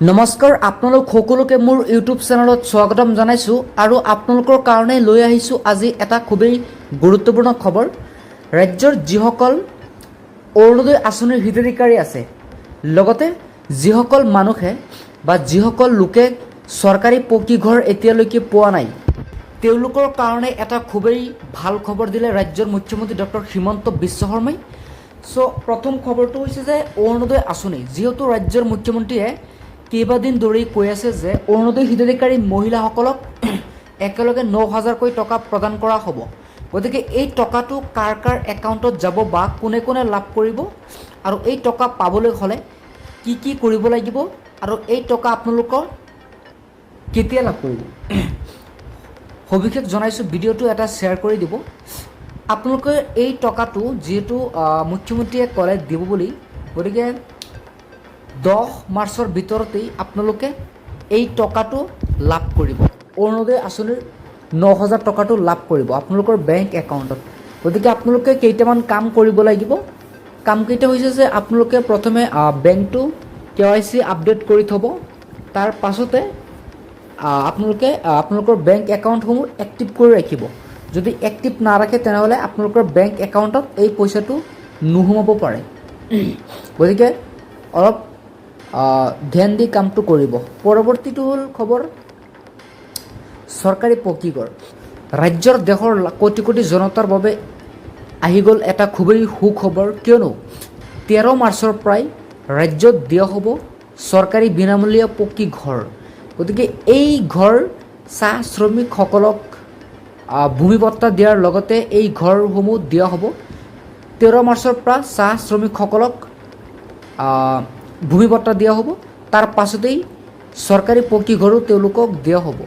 নমস্কাৰ, আপোনালোক সকলোকে মোৰ ইউটিউব চেনেলত স্বাগতম জনাইছোঁ আৰু আপোনালোকৰ কাৰণে লৈ আহিছোঁ আজি এটা খুবেই গুৰুত্বপূৰ্ণ খবৰ। ৰাজ্যৰ যিসকল অৰুণোদয় আঁচনিৰ হিতাধিকাৰী আছে, লগতে যিসকল মানুহে বা যিসকল লোকে চৰকাৰী পকী ঘৰ এতিয়ালৈকে পোৱা নাই, তেওঁলোকৰ কাৰণে এটা খুবেই ভাল খবৰ দিলে ৰাজ্যৰ মুখ্যমন্ত্ৰী ডক্টৰ হিমন্ত বিশ্ব শৰ্মাই। প্ৰথম খবৰটো হৈছে যে অৰুণোদয় আঁচনি, যিহেতু ৰাজ্যৰ মুখ্যমন্ত্ৰীয়ে কেইবাদিন ধৰি কৈ আছে যে অৰুণোদয় হিতাধিকাৰী মহিলাসকলক একেলগে 9,000কৈ টকা প্ৰদান কৰা হ'ব। গতিকে এই টকাটো কাৰ কাৰ একাউণ্টত যাব বা কোনে কোনে লাভ কৰিব আৰু এই টকা পাবলৈ হ'লে কি কি কৰিব লাগিব আৰু এই টকা আপোনালোকৰ কেতিয়া লাভ কৰিব, সবিশেষ জনাইছোঁ। ভিডিঅ'টো এটা শ্বেয়াৰ কৰি দিব। আপোনালোকে এই টকাটো যিহেতু মুখ্যমন্ত্ৰীয়ে ক'লে দিব বুলি, গতিকে 10 মাৰ্চৰ ভিতৰতেই আপোনালোকে এই টকাটো লাভ কৰিব। অৰুণোদয় আঁচনিৰ 9,000 টকাটো লাভ কৰিব আপোনালোকৰ বেংক একাউণ্টত। গতিকে আপোনালোকে কেইটামান কাম কৰিব লাগিব। কামকেইটা হৈছে যে আপোনালোকে প্ৰথমে বেংকটো KYC আপডেট কৰি থ'ব। তাৰ পাছতে আপোনালোকে আপোনালোকৰ বেংক একাউণ্টসমূহ এক্টিভ কৰি ৰাখিব। যদি এক্টিভ নাৰাখে তেনেহ'লে আপোনালোকৰ বেংক একাউণ্টত এই পইচাটো নোসোমাব পাৰে। গতিকে অলপ ধ্যান দি কামটো কৰিব। পৰৱৰ্তীটো হ'ল খবৰ চৰকাৰী পকীঘৰ। ৰাজ্যৰ দেশৰ কোটি কোটি জনতাৰ বাবে আহি গ'ল এটা খুবেই সুখবৰ, কিয়নো 13 মাৰ্চৰ পৰাই ৰাজ্যত দিয়া হ'ব চৰকাৰী বিনামূলীয়া পকী ঘৰ। গতিকে এই ঘৰ চাহ শ্ৰমিকসকলক ভূমি পট্টা দিয়াৰ লগতে এই ঘৰসমূহ দিয়া হ'ব। 13 মাৰ্চৰ পৰা চাহ শ্ৰমিকসকলক ভূমি পট্টা দিয়া হ'ব। তাৰ পাছতেই চৰকাৰী পকী ঘৰো তেওঁলোকক দিয়া হ'ব।